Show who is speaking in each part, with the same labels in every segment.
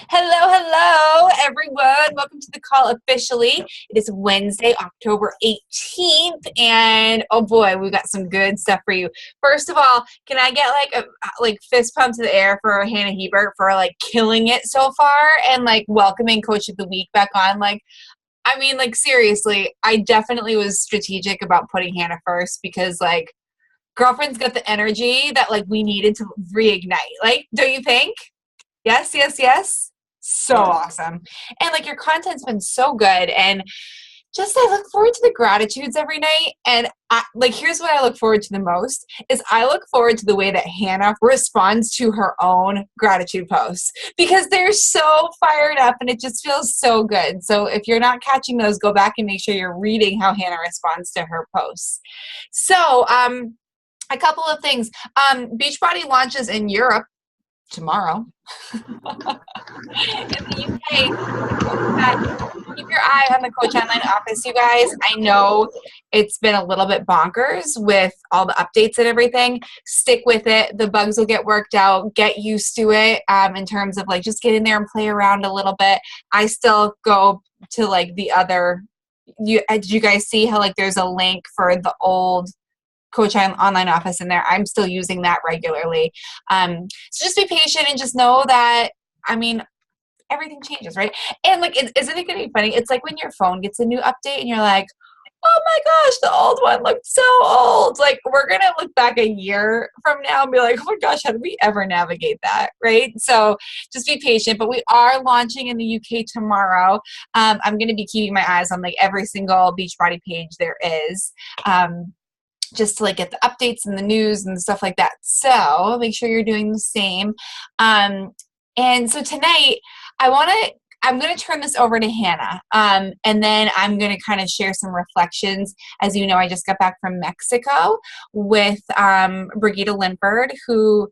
Speaker 1: Hello, hello, everyone. Welcome to the call officially. It is Wednesday, October 18th, and oh boy, we've got some good stuff for you. First of all, can I get like fist pump to the air for Hannah Hebert for like killing it so far and like welcoming Coach of the Week back on? Like seriously, I definitely was strategic about putting Hannah first because like girlfriend's got the energy that like we needed to reignite. Like, don't you think? Yes, yes, yes. So awesome. And like your content's been so good. And just I look forward to the gratitudes every night. And here's what I look forward to the most is I look forward to the way that Hannah responds to her own gratitude posts because they're so fired up and it just feels so good. So if you're not catching those, go back and make sure you're reading how Hannah responds to her posts. So a couple of things. Beachbody launches in Europe tomorrow. In the UK, keep your eye on the Coach Online office, you guys. I know it's been a little bit bonkers with all the updates and everything. Stick with it. The bugs will get worked out. Get used to it in terms of like just get in there and play around a little bit. I still go to like the other. Did you guys see how like there's a link for the old Coach Online office in there? I'm still using that regularly. So just be patient and just know that, everything changes, right? And like, isn't it going to be funny? It's like when your phone gets a new update and you're like, oh my gosh, the old one looked so old. Like we're going to look back a year from now and be like, oh my gosh, how did we ever navigate that? Right? So just be patient, but we are launching in the UK tomorrow. I'm going to be keeping my eyes on like every single Beachbody page there is. Just to like get the updates and the news and stuff like that. So make sure you're doing the same. And so tonight I'm going to turn this over to Hannah. And then I'm going to kind of share some reflections. As you know, I just got back from Mexico with Brigitte Linford, who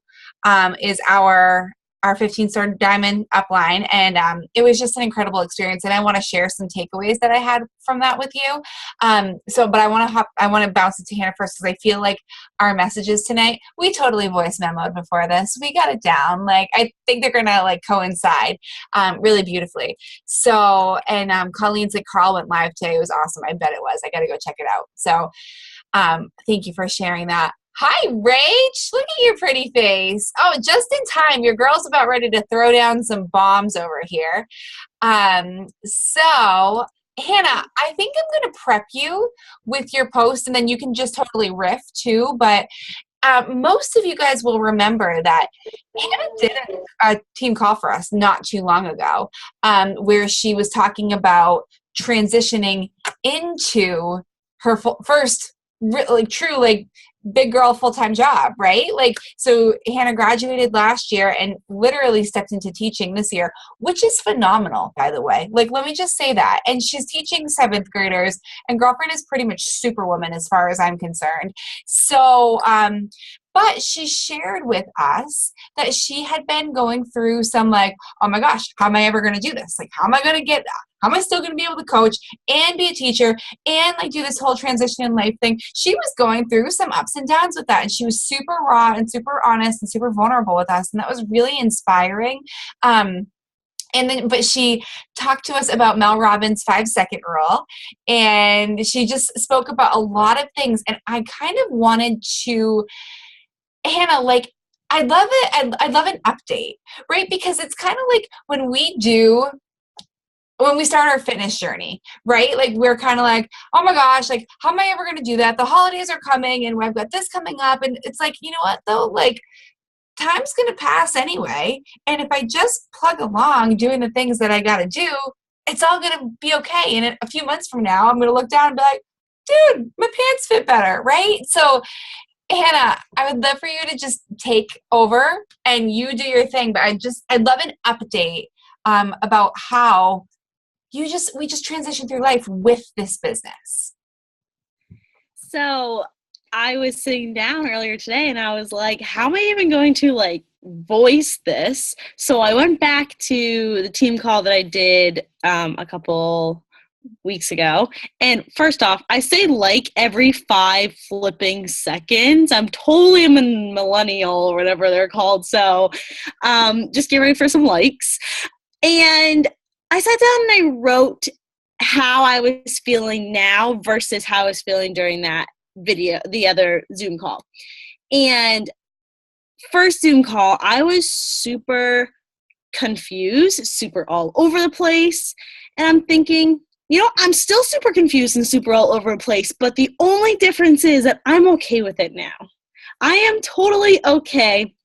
Speaker 1: is our 15-star diamond upline. And it was just an incredible experience. And I want to share some takeaways that I had from that with you. But I want to bounce it to Hannah first because I feel like our messages tonight, we totally voice memoed before this. We got it down. Like, I think they're going to like coincide really beautifully. So, and Colleen said Carl went live today. It was awesome. I bet it was. I got to go check it out. So thank you for sharing that. Hi, Rach. Look at your pretty face. Oh, just in time. Your girl's about ready to throw down some bombs over here. So, Hannah, I think I'm going to prep you with your post, and then you can just totally riff too. But most of you guys will remember that Hannah did a team call for us not too long ago where she was talking about transitioning into her first true big girl full-time job, right? Like, so Hannah graduated last year and literally stepped into teaching this year, which is phenomenal, by the way. Like, let me just say that. And she's teaching 7th graders, and girlfriend is pretty much superwoman as far as I'm concerned. So, but she shared with us that she had been going through some like, oh my gosh, how am I ever going to do this? Like, how am I going to get that? How am I still going to be able to coach and be a teacher and like do this whole transition in life thing? She was going through some ups and downs with that. And she was super raw and super honest and super vulnerable with us. And that was really inspiring. But she talked to us about Mel Robbins' 5-second rule, and she just spoke about a lot of things. And I kind of wanted to, Hannah, like, I'd love it. I'd love an update, right? Because it's kind of like when we start our fitness journey, right? Like we're kind of like, oh my gosh, like how am I ever going to do that? The holidays are coming and I've got this coming up. And it's like, you know what though? Like time's going to pass anyway. And if I just plug along doing the things that I got to do, it's all going to be okay. And a few months from now, I'm going to look down and be like, dude, my pants fit better, right? So Hannah, I would love for you to just take over and you do your thing. But I'd love an update about how we just transition through life with this business.
Speaker 2: So I was sitting down earlier today and I was like, how am I even going to like voice this? So I went back to the team call that I did a couple weeks ago. And first off, I say like every 5 flipping seconds. I'm totally a millennial or whatever they're called. So just get ready for some likes. And I sat down and I wrote how I was feeling now versus how I was feeling during that video, the other Zoom call. And first Zoom call, I was super confused, super all over the place. And I'm thinking, I'm still super confused and super all over the place, but the only difference is that I'm okay with it now. I am totally okay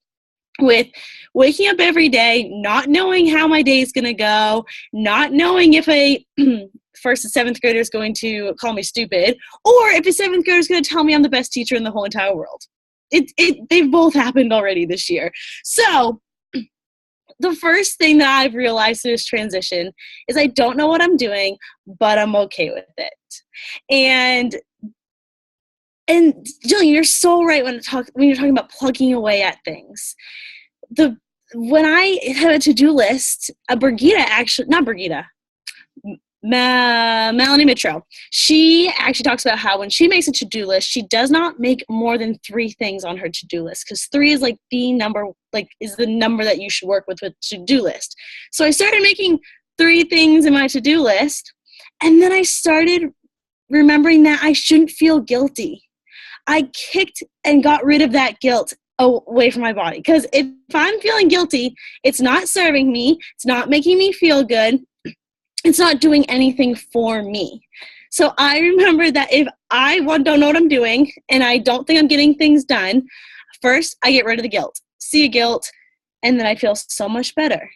Speaker 2: with waking up every day, not knowing how my day is going to go, not knowing if a first and seventh grader is going to call me stupid, or if a seventh grader is going to tell me I'm the best teacher in the whole entire world. They've both happened already this year. So the first thing that I've realized through this transition is I don't know what I'm doing, but I'm okay with it. And Jillian, you're so right when you're talking about plugging away at things. When I have a to-do list, Melanie Mitro, she actually talks about how when she makes a to-do list, she does not make more than 3 things on her to-do list, because 3 is is the number that you should work with to-do list. So I started making 3 things in my to-do list, and then I started remembering that I shouldn't feel guilty. I kicked and got rid of that guilt away from my body, because if I'm feeling guilty, it's not serving me, it's not making me feel good, it's not doing anything for me. So I remember that if I don't know what I'm doing and I don't think I'm getting things done, first I get rid of the guilt, see a guilt, and then I feel so much better.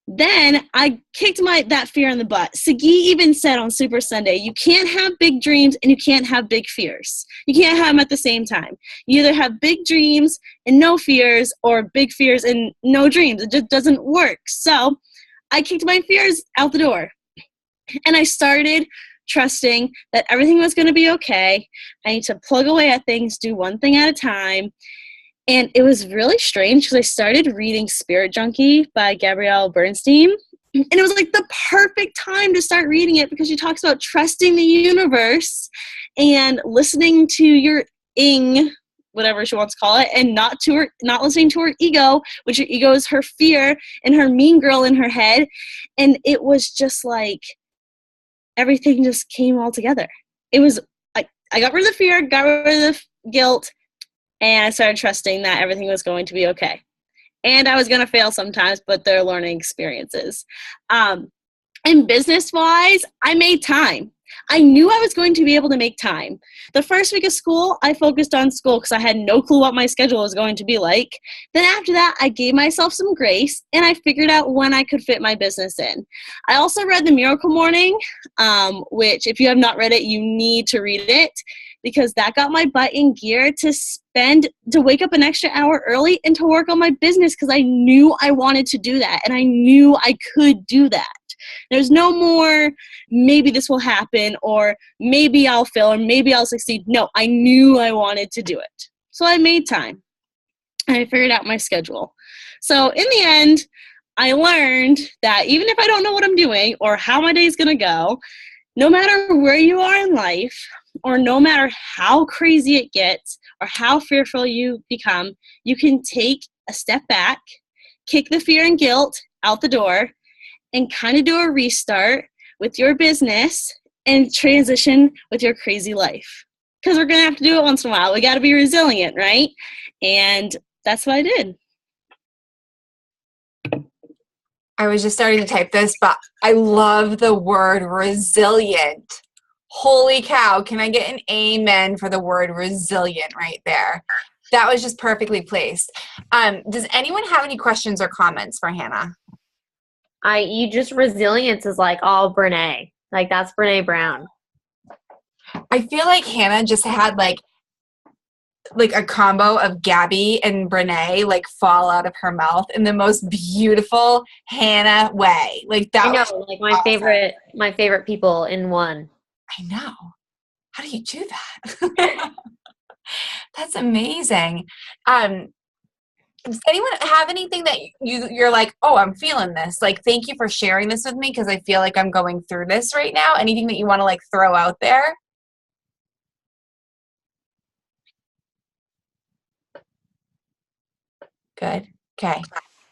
Speaker 2: Then I kicked that fear in the butt. Sagi even said on Super Sunday, you can't have big dreams and you can't have big fears. You can't have them at the same time. You either have big dreams and no fears, or big fears and no dreams. It just doesn't work. So I kicked my fears out the door. And I started trusting that everything was going to be okay. I need to plug away at things, do one thing at a time. And it was really strange because I started reading Spirit Junkie by Gabrielle Bernstein. And it was like the perfect time to start reading it, because she talks about trusting the universe and listening to your whatever she wants to call it, and not listening to her ego, which her ego is her fear and her mean girl in her head. And it was just like, everything just came all together. It was like I got rid of the fear, got rid of the guilt, and I started trusting that everything was going to be okay. And I was going to fail sometimes, but they're learning experiences. And business-wise, I made time. I knew I was going to be able to make time. The first week of school, I focused on school because I had no clue what my schedule was going to be like. Then after that, I gave myself some grace, and I figured out when I could fit my business in. I also read The Miracle Morning, which if you have not read it, you need to read it, because that got my butt in gear to wake up an extra hour early and to work on my business, because I knew I wanted to do that, and I knew I could do that. There's no more, maybe this will happen, or maybe I'll fail, or maybe I'll succeed. No, I knew I wanted to do it. So I made time, and I figured out my schedule. So in the end, I learned that even if I don't know what I'm doing or how my day is going to go, no matter where you are in life, or no matter how crazy it gets or how fearful you become, you can take a step back, kick the fear and guilt out the door, and kind of do a restart with your business and transition with your crazy life. Because we're going to have to do it once in a while. We got to be resilient, right? And that's what I did.
Speaker 1: I was just starting to type this, but I love the word resilient. Holy cow. Can I get an amen for the word resilient right there? That was just perfectly placed. Does anyone have any questions or comments for Hannah?
Speaker 3: Resilience is like all Brene. Like that's Brene Brown.
Speaker 1: I feel like Hannah just had like a combo of Gabby and Brene like fall out of her mouth in the most beautiful Hannah way. Like that.
Speaker 3: I know, like my awesome. my favorite people in one.
Speaker 1: I know. How do you do that? That's amazing. Does anyone have anything that you're like, oh, I'm feeling this? Like, thank you for sharing this with me, because I feel like I'm going through this right now. Anything that you want to like throw out there? Good. Okay.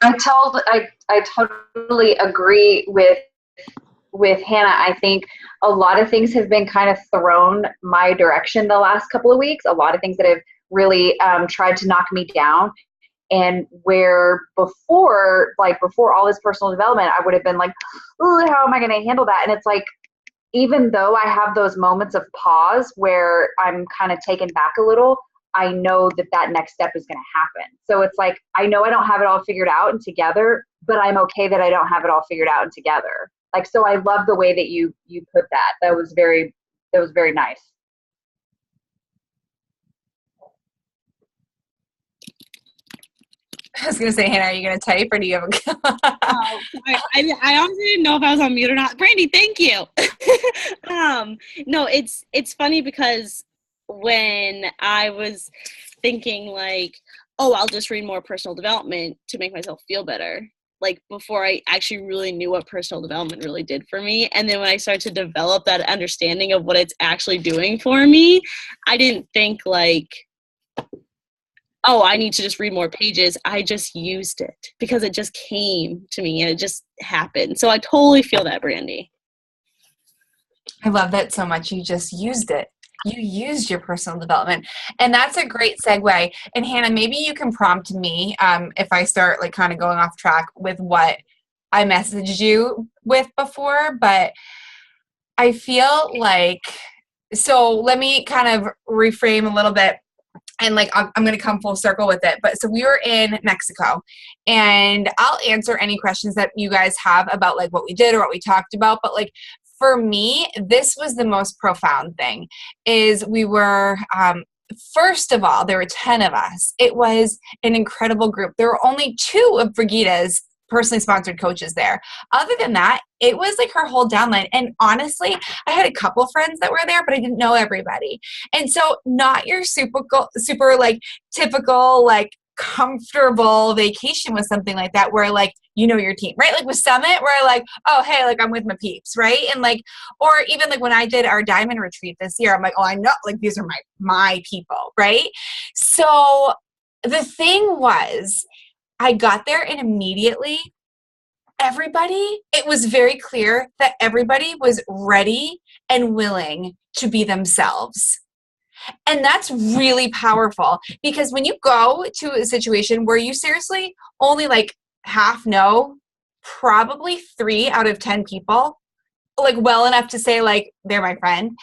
Speaker 4: I totally agree with Hannah. I think a lot of things have been kind of thrown my direction the last couple of weeks. A lot of things that have really tried to knock me down. And where before all this personal development, I would have been like, oh, how am I going to handle that? And it's like, even though I have those moments of pause where I'm kind of taken back a little, I know that next step is going to happen. So it's like, I know I don't have it all figured out and together, but I'm okay that I don't have it all figured out and together. Like, so I love the way that you put that. That was very nice.
Speaker 1: I was going to say, Hannah, are you going to type or do you have a
Speaker 2: I honestly didn't know if I was on mute or not. Brandy, thank you. No, it's funny because when I was thinking like, oh, I'll just read more personal development to make myself feel better, like before I actually really knew what personal development really did for me. And then when I started to develop that understanding of what it's actually doing for me, I didn't think like, oh, I need to just read more pages. I just used it because it just came to me and it just happened. So I totally feel that, Brandy.
Speaker 1: I love that so much. You just used it. You used your personal development. And that's a great segue. And Hannah, maybe you can prompt me if I start like kind of going off track with what I messaged you with before. But I feel like, so let me kind of reframe a little bit. And like, I'm going to come full circle with it. But so we were in Mexico, and I'll answer any questions that you guys have about like what we did or what we talked about. But like, for me, this was the most profound thing is we were, first of all, there were 10 of us. It was an incredible group. There were only 2 of Brigida's personally sponsored coaches there. Other than that, it was like her whole downline. And honestly, I had a couple friends that were there, but I didn't know everybody. And so not your super like typical, like comfortable vacation with something like that where like, you know, your team, right? Like with Summit where like, oh, hey, like I'm with my peeps, right? And like, or even like when I did our diamond retreat this year, I'm like, oh, I know, like these are my people, right? So the thing was, I got there and immediately it was very clear that everybody was ready and willing to be themselves. And that's really powerful because when you go to a situation where you seriously only like half know probably 3 out of 10 people, like well enough to say like they're my friend,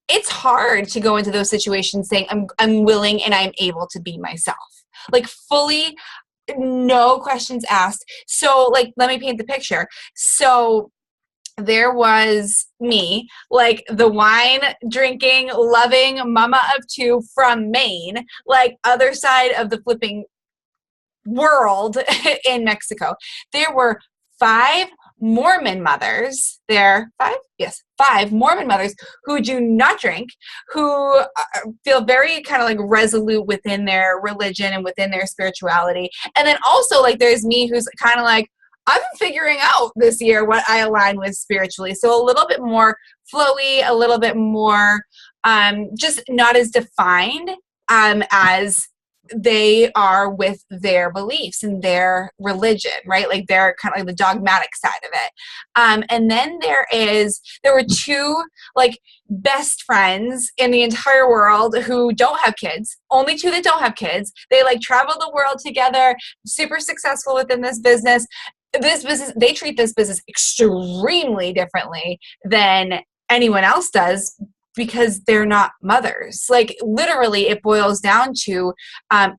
Speaker 1: it's hard to go into those situations saying I'm willing and I'm able to be myself. Like fully, no questions asked. So like, let me paint the picture. So there was me, like the wine drinking, loving mama of 2 from Maine, like other side of the flipping world in Mexico. There were 5 Mormon mothers there, 5? Yes, 5 Mormon mothers who do not drink, who feel very kind of like resolute within their religion and within their spirituality. And then also like there's me who's kind of like, I've been figuring out this year what I align with spiritually. So a little bit more flowy, a little bit more just not as defined as they are with their beliefs and their religion, right? Like they're kind of like the dogmatic side of it. And then there were 2 like best friends in the entire world who don't have kids, only 2 that don't have kids. They like travel the world together, super successful within this business. They treat this business extremely differently than anyone else does because they're not mothers. Like literally it boils down to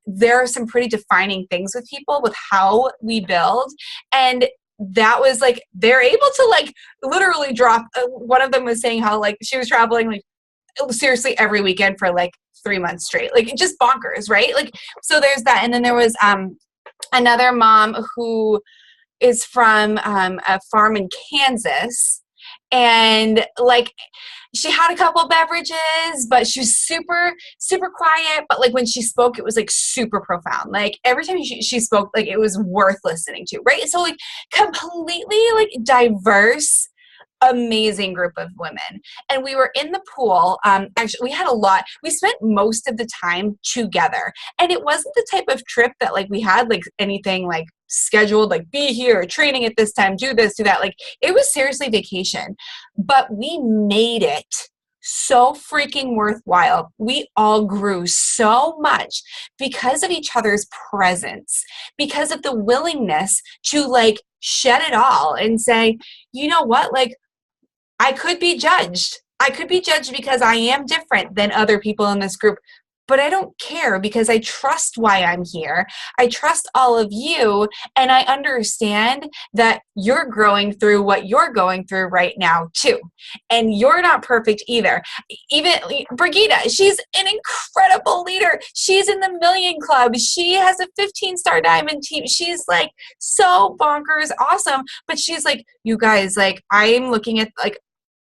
Speaker 1: there are some pretty defining things with people with how we build. And that was like, they're able to like literally drop, one of them was saying how like she was traveling like seriously every weekend for like 3 months straight, like just bonkers, right? Like, so there's that. And then there was another mom who is from a farm in Kansas, and like she had a couple beverages, but she was super, super quiet. But like when she spoke, it was like super profound. Like every time she spoke, like it was worth listening to, right? So like completely like diverse amazing group of women. And we were in the pool. Actually, we had a lot. We spent most of the time together. And it wasn't the type of trip that like we had like anything like scheduled, like be here, training at this time, do this, do that. Like it was seriously vacation. But we made it so freaking worthwhile. We all grew so much because of each other's presence, because of the willingness to like shed it all and say, you know what, like I could be judged. I could be judged because I am different than other people in this group, but I don't care because I trust why I'm here. I trust all of you, and I understand that you're growing through what you're going through right now too. And you're not perfect either. Even Brigitte, she's an incredible leader. She's in the Million Club. She has a 15-star diamond team. She's like so bonkers awesome, but she's like, you guys, like I'm looking at like,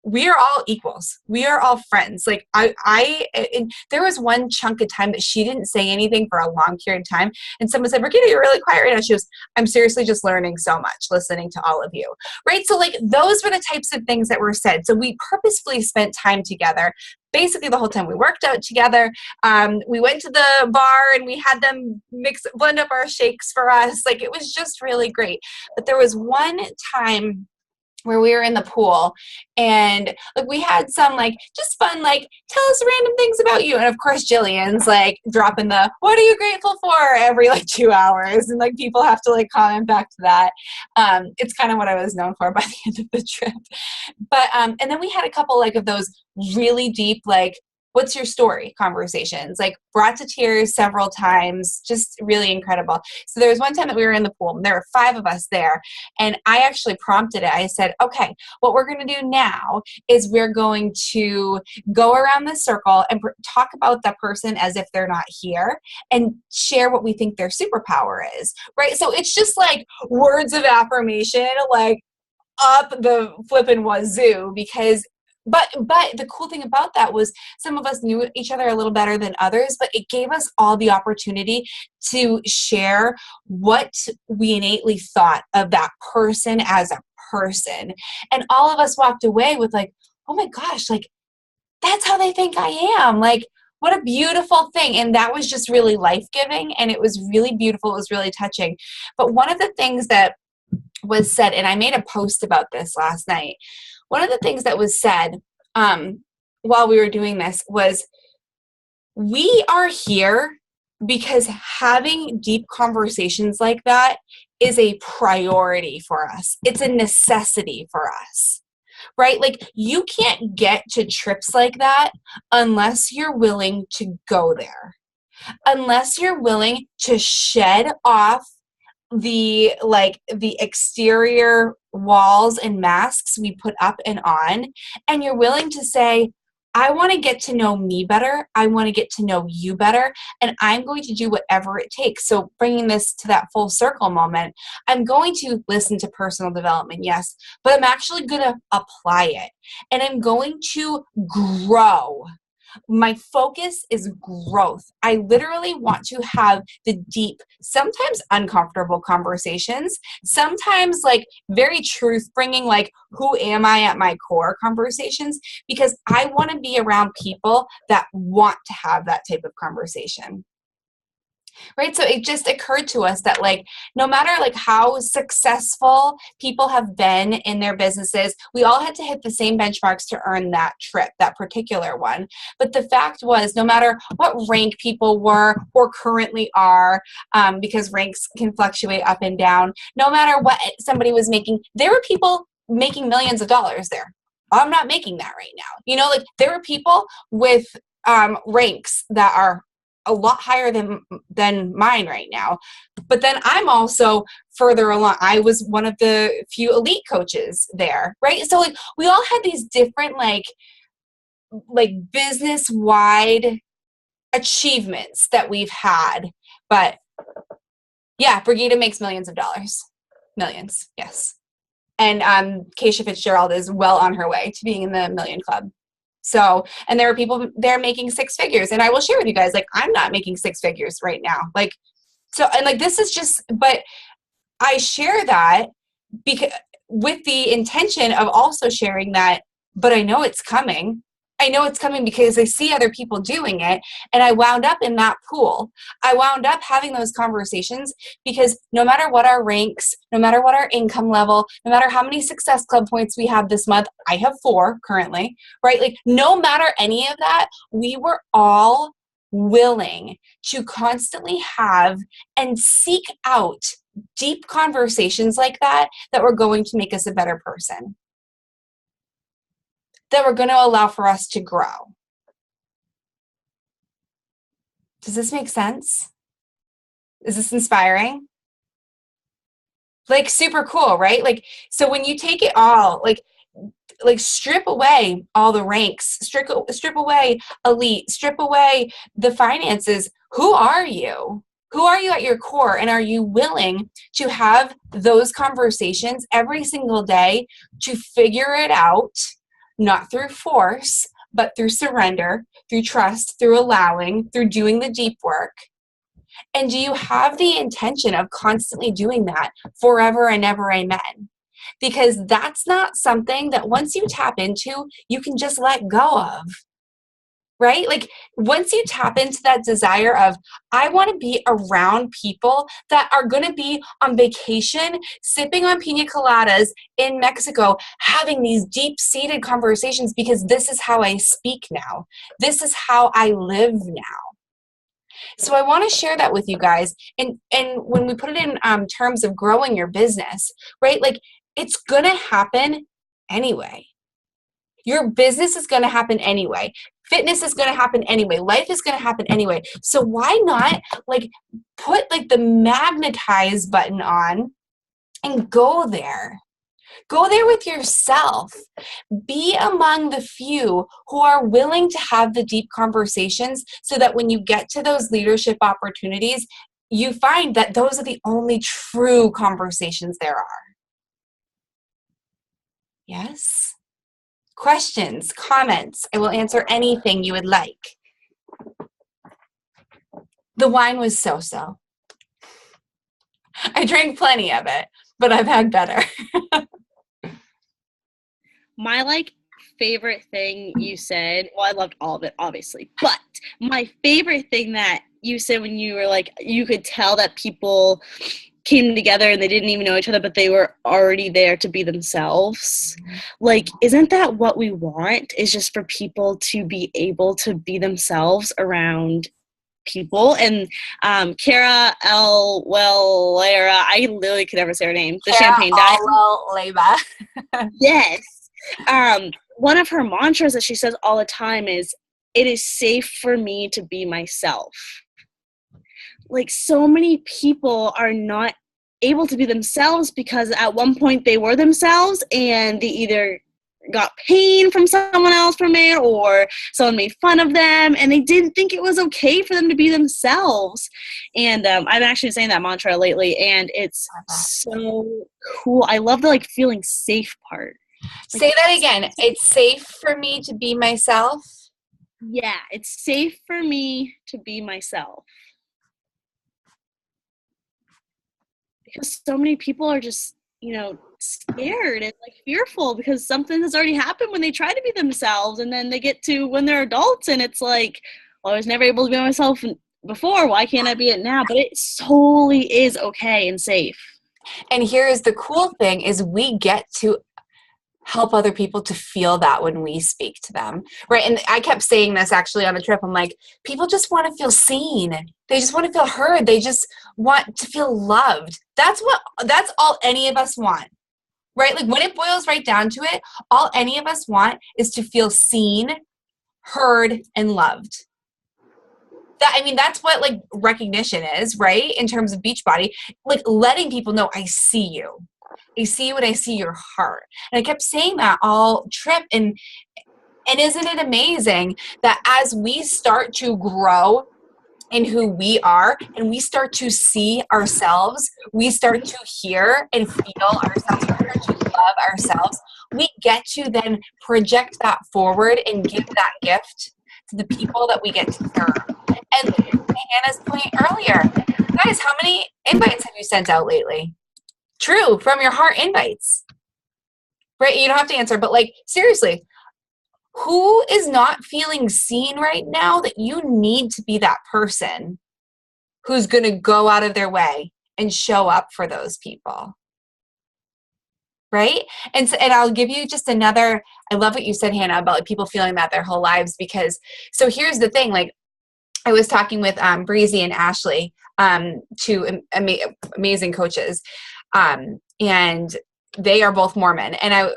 Speaker 1: we are all equals. We are all friends. Like and there was one chunk of time that she didn't say anything for a long period of time. And someone said, Brigitte, you're really quiet right now. She goes, I'm seriously just learning so much listening to all of you. Right. So like those were the types of things that were said. So we purposefully spent time together. Basically the whole time. We worked out together. We went to the bar and we had them blend up our shakes for us. Like it was just really great. But there was one time where we were in the pool and like we had some like just fun like tell us random things about you, and of course Jillian's like dropping the what are you grateful for every like 2 hours, and like people have to like comment back to that. It's kind of what I was known for by the end of the trip. But and then we had a couple like of those really deep like what's your story conversations, like brought to tears several times, just really incredible. So there was one time that we were in the pool and there were 5 of us there, and I actually prompted it. I said, okay, what we're going to do now is we're going to go around the circle and talk about that person as if they're not here and share what we think their superpower is, right? So it's just like words of affirmation, like up the flippin' wazoo, because But the cool thing about that was some of us knew each other a little better than others, but it gave us all the opportunity to share what we innately thought of that person as a person. And all of us walked away with like, oh my gosh, like that's how they think I am. Like what a beautiful thing. And that was just really life-giving, and it was really beautiful. It was really touching. But one of the things that was said, and I made a post about this last night, one of the things that was said while we were doing this was, we are here because having deep conversations like that is a priority for us. It's a necessity for us, right? Like you can't get to trips like that unless you're willing to go there, unless you're willing to shed off the exterior walls and masks we put up and on, and you're willing to say, I want to get to know me better. I want to get to know you better. And I'm going to do whatever it takes. So bringing this to that full circle moment, I'm going to listen to personal development, yes, but I'm actually going to apply it. And I'm going to grow. My focus is growth. I literally want to have the deep, sometimes uncomfortable conversations, sometimes like very truth bringing, like who am I at my core conversations, because I want to be around people that want to have that type of conversation. Right? So it just occurred to us that like, no matter like how successful people have been in their businesses, we all had to hit the same benchmarks to earn that trip, that particular one. But the fact was, no matter what rank people were or currently are, because ranks can fluctuate up and down, no matter what somebody was making, there were people making millions of dollars there. I'm not making that right now. You know, like there were people with ranks that are a lot higher than mine right now. But then I'm also further along. I was one of the few elite coaches there, right? So like we all had these different like business-wide achievements that we've had. But yeah, Brigitte makes millions of dollars. Millions, yes. And Keisha Fitzgerald is well on her way to being in the Million Club. So, and there are people there making 6 figures. And I will share with you guys, like, I'm not making 6 figures right now. Like, so, and like, this is just, but I share that because with the intention of also sharing that, but I know it's coming. I know it's coming because I see other people doing it, and I wound up in that pool. I wound up having those conversations because no matter what our ranks, no matter what our income level, no matter how many Success Club points we have this month, I have 4 currently, right? Like no matter any of that, we were all willing to constantly have and seek out deep conversations like that were going to make us a better person, that were going to allow for us to grow. Does this make sense? Is this inspiring? Like super cool, right? Like, so when you take it all, like strip away all the ranks, strip away elite, strip away the finances. Who are you? Who are you at your core? And are you willing to have those conversations every single day to figure it out? Not through force, but through surrender, through trust, through allowing, through doing the deep work. And do you have the intention of constantly doing that forever and ever, amen? Because that's not something that once you tap into, you can just let go of. Right? Like once you tap into that desire of, I want to be around people that are going to be on vacation, sipping on pina coladas in Mexico, having these deep-seated conversations because this is how I speak now. This is how I live now. So I want to share that with you guys. And when we put it in terms of growing your business, right? Like it's going to happen anyway. Your business is going to happen anyway. Fitness is going to happen anyway. Life is going to happen anyway. So why not like put like the magnetize button on and go there? Go there with yourself. Be among the few who are willing to have the deep conversations so that when you get to those leadership opportunities, you find that those are the only true conversations there are. Yes? Questions, comments. I will answer anything you would like. The wine was so-so. I drank plenty of it, but I've had better.
Speaker 2: My favorite thing you said, well, I loved all of it, obviously, but my favorite thing that you said when you were like, you could tell that people came together and they didn't even know each other, but they were already there to be themselves. Like, isn't that what we want? Is just for people to be able to be themselves around people. And Cara Lera, I literally could never say her name. The Champagne Diet. Yes. One of her mantras that she says all the time is, it is safe for me to be myself. Like so many people are not able to be themselves because at one point they were themselves and they either got pain from someone else from it or someone made fun of them and they didn't think it was okay for them to be themselves. And I've actually been saying that mantra lately and it's so cool. I love the feeling safe part.
Speaker 1: Say that again. It's safe for me to be myself.
Speaker 2: Yeah, it's safe for me to be myself. Because so many people are just, scared and fearful because something has already happened when they try to be themselves and then they get to when they're adults and it's like, well, I was never able to be myself before. Why can't I be it now? But it solely is okay and safe.
Speaker 1: And here's the cool thing is we get to help other people to feel that when we speak to them, right? And I kept saying this actually on the trip. I'm like, people just want to feel seen. They just want to feel heard. They just want to feel loved. That's all any of us want, right? Like when it boils right down to it, all any of us want is to feel seen, heard, and loved. That's what recognition is, right? In terms of Beachbody, letting people know, I see you. I see you and I see your heart. And I kept saying that all trip. And isn't it amazing that as we start to grow in who we are and we start to see ourselves, we start to hear and feel ourselves, we start to love ourselves, we get to then project that forward and give that gift to the people that we get to serve. And to Hannah's point earlier, guys, how many invites have you sent out lately? True, from your heart invites. right? You don't have to answer, but like, seriously, who is not feeling seen right now that you need to be that person who's going to go out of their way and show up for those people? Right? And so, and I'll give you just another, I love what you said, Hannah, about like people feeling that their whole lives, because, so here's the thing, like I was talking with Breezy and Ashley, two amazing coaches, and they are both Mormon, and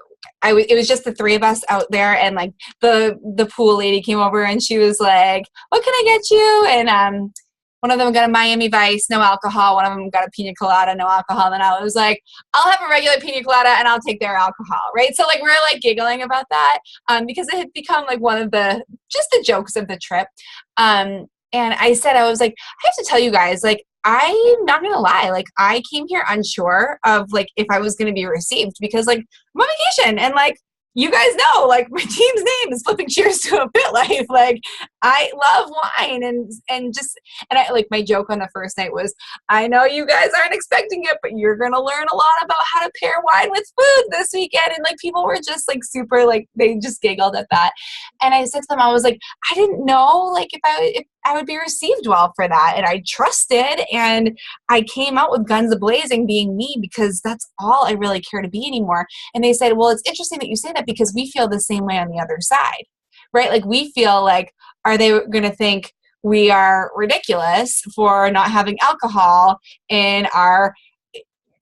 Speaker 1: it was just the three of us out there, and like the pool lady came over and she was like, "What can I get you?" And one of them got a Miami Vice, no alcohol. One of them got a pina colada, no alcohol. Then I was like, "I'll have a regular pina colada and I'll take their alcohol," right? So like we're like giggling about that because it had become like one of the jokes of the trip. And I said, I was like, I have to tell you guys, like, I'm not gonna lie, like I came here unsure of like if I was gonna be received, because like I'm on vacation, and like you guys know, like my team's name is Flipping Cheers to a Fit Life. Like I love wine, and I like, my joke on the first night was, I know you guys aren't expecting it, but you're gonna learn a lot about how to pair wine with food this weekend. And like people were just like super, like they just giggled at that. And I said to them, I was like, I didn't know like if I would be received well for that, and I trusted, and I came out with guns a-blazing, being me, because that's all I really care to be anymore. And they said, well, it's interesting that you say that, because we feel the same way on the other side, right? Like we feel like, are they going to think we are ridiculous for not having alcohol in our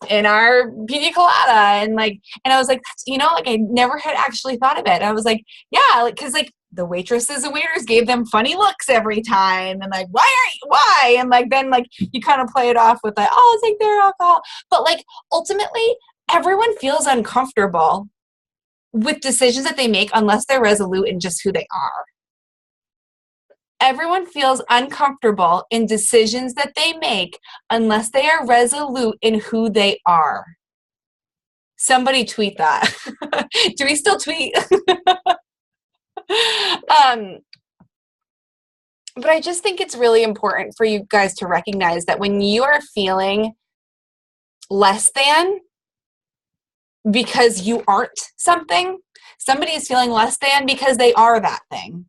Speaker 1: pina colada? And like, and I was like, that's, like I never had actually thought of it. I was like, yeah, like, cause like the waitresses and waiters gave them funny looks every time, and like, why? And like, then like you kind of play it off with like, oh, I'll take their alcohol. But like ultimately everyone feels uncomfortable with decisions that they make unless they're resolute in just who they are. Everyone feels uncomfortable in decisions that they make unless they are resolute in who they are. Somebody tweet that. Do we still tweet? But I just think it's really important for you guys to recognize that when you are feeling less than because you aren't something, somebody is feeling less than because they are that thing.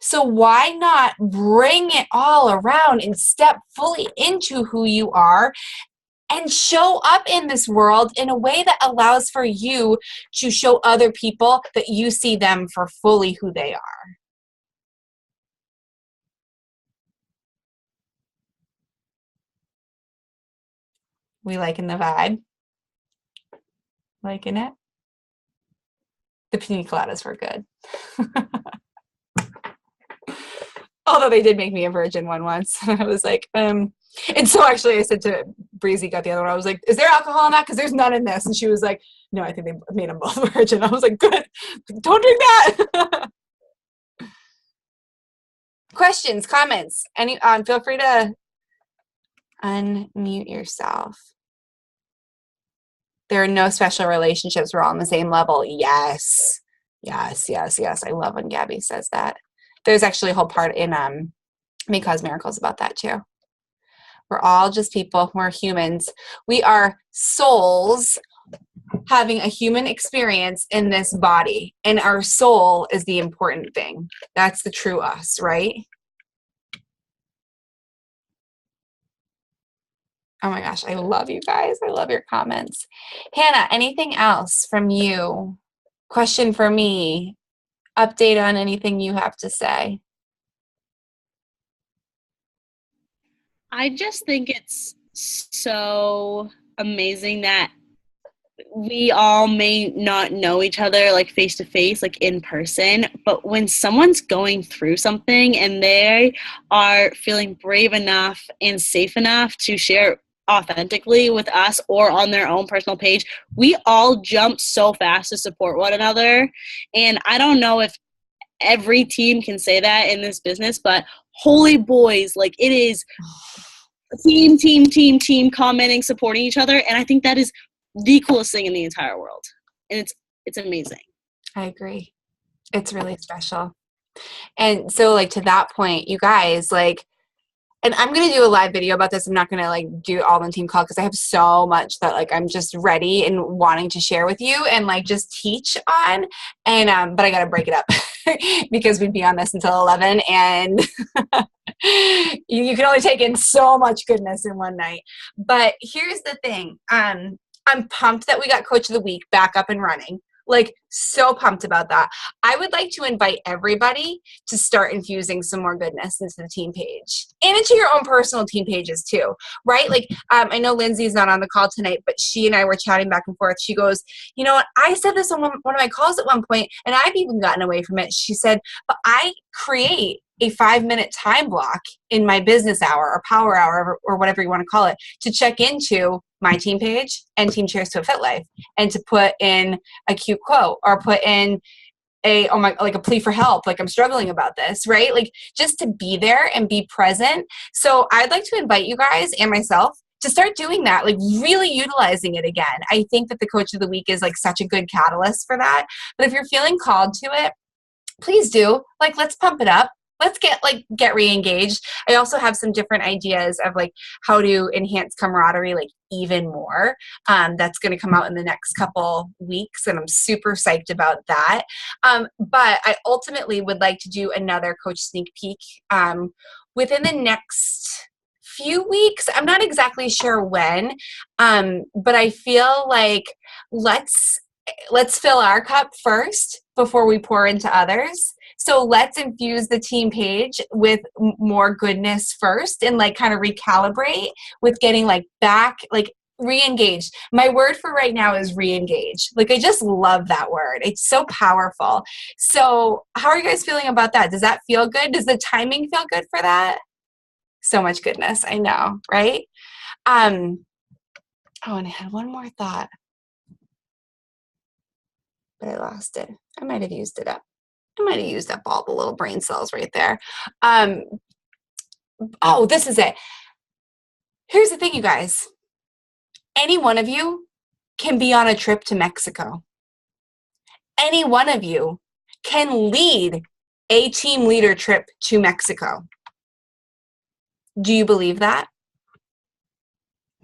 Speaker 1: So why not bring it all around and step fully into who you are and show up in this world in a way that allows for you to show other people that you see them for fully who they are. We liking the vibe? Liking it? The pina coladas were good. Although they did make me a virgin one once. I was like, and so actually I said to Breezy, got the other one, I was like, is there alcohol in that? Because there's none in this. And she was like, no, I think they made them both virgin. I was like, good. Don't drink that. Questions, comments? Feel free to unmute yourself. There are no special relationships. We're all on the same level. Yes. I love when Gabby says that. There's actually a whole part in May Cause Miracles about that too. We're all just people. We're humans. We are souls having a human experience in this body. And our soul is the important thing. That's the true us, right? Oh my gosh, I love you guys. I love your comments. Hannah, anything else from you? Question for me? Update on anything you have to say?
Speaker 2: I just think it's so amazing that we all may not know each other like face to face, like in person, but when someone's going through something and they are feeling brave enough and safe enough to share authentically with us or on their own personal page, we all jump so fast to support one another. And I don't know if every team can say that in this business, but holy boys, like it is team commenting, supporting each other. And I think that is the coolest thing in the entire world. And it's amazing.
Speaker 1: I agree. It's really special. And so like to that point, you guys, like and I'm going to do a live video about this. I'm not going to like do all on team call because I have so much that like I'm just ready and wanting to share with you and like just teach on. And but I got to break it up because we'd be on this until 11 and you can only take in so much goodness in one night. But here's the thing. I'm pumped that we got Coach of the Week back up and running. Like, so pumped about that. I would like to invite everybody to start infusing some more goodness into the team page and into your own personal team pages too, right? Like, I know Lindsay's not on the call tonight, but she and I were chatting back and forth. She goes, you know what? I said this on one of my calls at one point, and I've even gotten away from it. She said, but I create a 5-minute time block in my business hour or power hour or whatever you want to call it to check into my team page and Team Cheers to a Fit Life and to put in a cute quote or put in like a plea for help, like I'm struggling about this, right? Like just to be there and be present. So I'd like to invite you guys and myself to start doing that, like really utilizing it again. I think that the Coach of the Week is like such a good catalyst for that. But if you're feeling called to it, please do. Like, let's pump it up. Let's get re-engaged. I also have some different ideas of like how to enhance camaraderie like even more. That's going to come out in the next couple weeks, and I'm super psyched about that. But I ultimately would like to do another Coach Sneak Peek within the next few weeks. I'm not exactly sure when, but I feel like let's fill our cup first before we pour into others. So let's infuse the team page with more goodness first and like kind of recalibrate with getting like back, like re-engaged. My word for right now is re-engage. Like I just love that word. It's so powerful. So how are you guys feeling about that? Does that feel good? Does the timing feel good for that? So much goodness. I know, right? Oh, and I had one more thought, but I lost it. I might have used it up. I might have used up all the little brain cells right there. Oh, this is it. Here's the thing, you guys. Any one of you can be on a trip to Mexico. Any one of you can lead a team leader trip to Mexico. Do you believe that?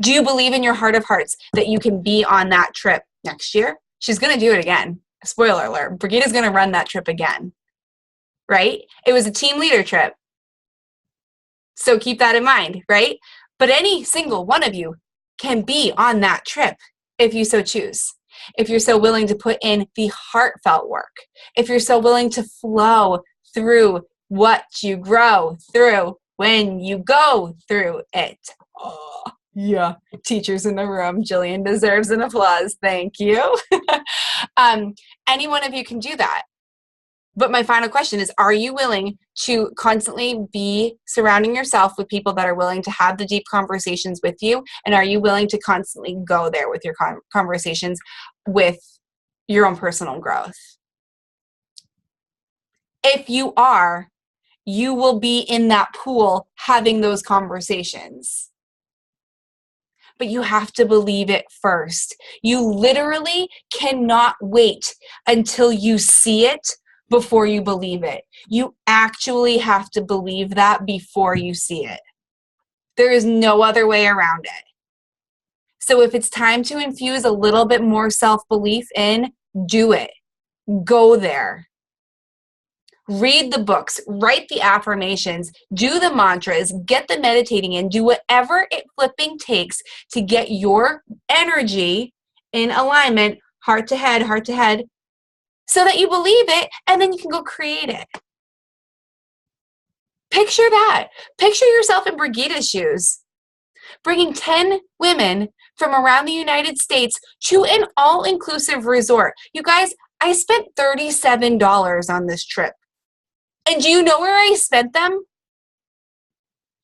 Speaker 1: Do you believe in your heart of hearts that you can be on that trip next year? She's going to do it again. Spoiler alert, Brigitta's going to run that trip again, right? It was a team leader trip. So keep that in mind, right? But any single one of you can be on that trip if you so choose. If you're so willing to put in the heartfelt work. If you're so willing to flow through what you grow through when you go through it. Oh, yeah. Teachers in the room. Jillian deserves an applause. Thank you. Any one of you can do that. But my final question is, are you willing to constantly be surrounding yourself with people that are willing to have the deep conversations with you? And are you willing to constantly go there with your conversations with your own personal growth? If you are, you will be in that pool having those conversations. But you have to believe it first. You literally cannot wait until you see it before you believe it. You actually have to believe that before you see it. There is no other way around it. So if it's time to infuse a little bit more self-belief in, do it. Go there. Read the books, write the affirmations, do the mantras, get the meditating in, do whatever it flipping takes to get your energy in alignment, heart to head, so that you believe it, and then you can go create it. Picture that. Picture yourself in Brigitta's shoes, bringing 10 women from around the United States to an all-inclusive resort. You guys, I spent $37 on this trip. And do you know where I spent them?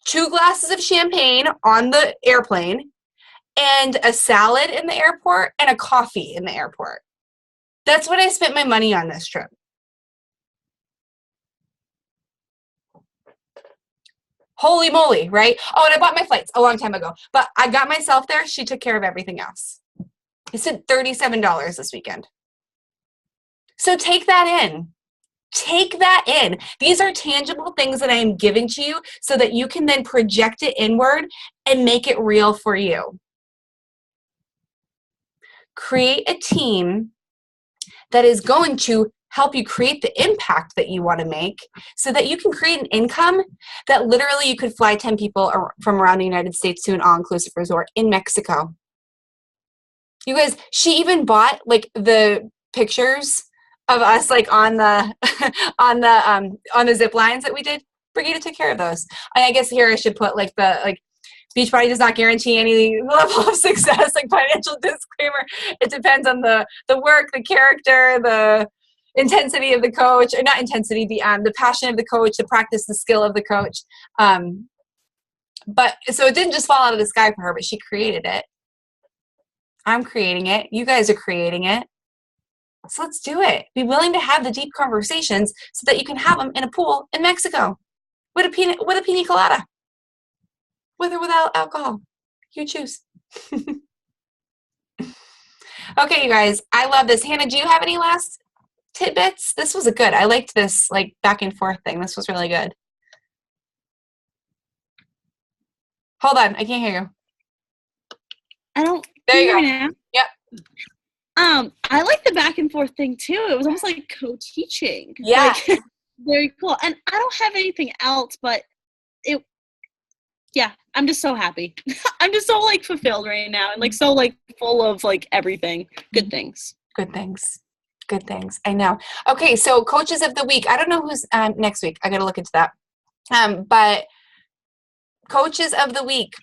Speaker 1: 2 glasses of champagne on the airplane, and a salad in the airport, and a coffee in the airport. That's what I spent my money on this trip. Holy moly, right? Oh, and I bought my flights a long time ago. But I got myself there. She took care of everything else. I spent $37 this weekend. So take that in. Take that in. These are tangible things that I am giving to you so that you can then project it inward and make it real for you. Create a team that is going to help you create the impact that you want to make so that you can create an income that literally you could fly 10 people from around the United States to an all-inclusive resort in Mexico. You guys, she even bought like the pictures of us like on the on the zip lines that we did. Brigida took care of those. And I guess here I should put like the Beachbody does not guarantee any level of success, like financial disclaimer. It depends on the work, the character, the intensity of the coach, or not intensity, the passion of the coach, the practice, the skill of the coach. But so it didn't just fall out of the sky for her, but she created it. I'm creating it. You guys are creating it. So let's do it. Be willing to have the deep conversations so that you can have them in a pool in Mexico with a pina colada. With or without alcohol. You choose. Okay, you guys. I love this. Hannah, do you have any last tidbits? This was good. I liked this like back and forth thing. This was really good. Hold on. I can't hear you.
Speaker 2: I don't.
Speaker 1: There you go.
Speaker 2: Now?
Speaker 1: Yep.
Speaker 2: I like the back and forth thing too. It was almost like co-teaching.
Speaker 1: Yeah.
Speaker 2: Like, very cool. And I don't have anything else, but yeah, I'm just so happy. I'm just so like fulfilled right now and like so like full of like everything. Good things.
Speaker 1: Good things. Good things. I know. Okay, so coaches of the week. I don't know who's next week. I got to look into that. But coaches of the week,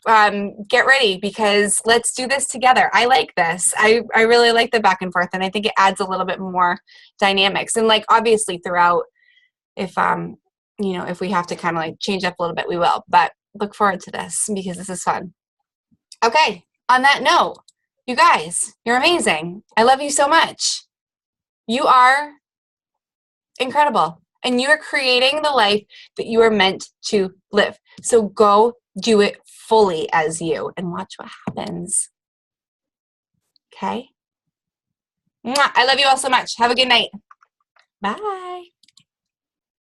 Speaker 1: get ready because let's do this together. I like this. I really like the back and forth, and I think it adds a little bit more dynamics. And like obviously throughout, if if we have to kind of like change up a little bit, we will. But look forward to this because this is fun. Okay, on that note, you guys, you're amazing. I love you so much. You are incredible. And you are creating the life that you are meant to live. So go do it fully as you and watch what happens. Okay? Mwah. I love you all so much. Have a good night. Bye.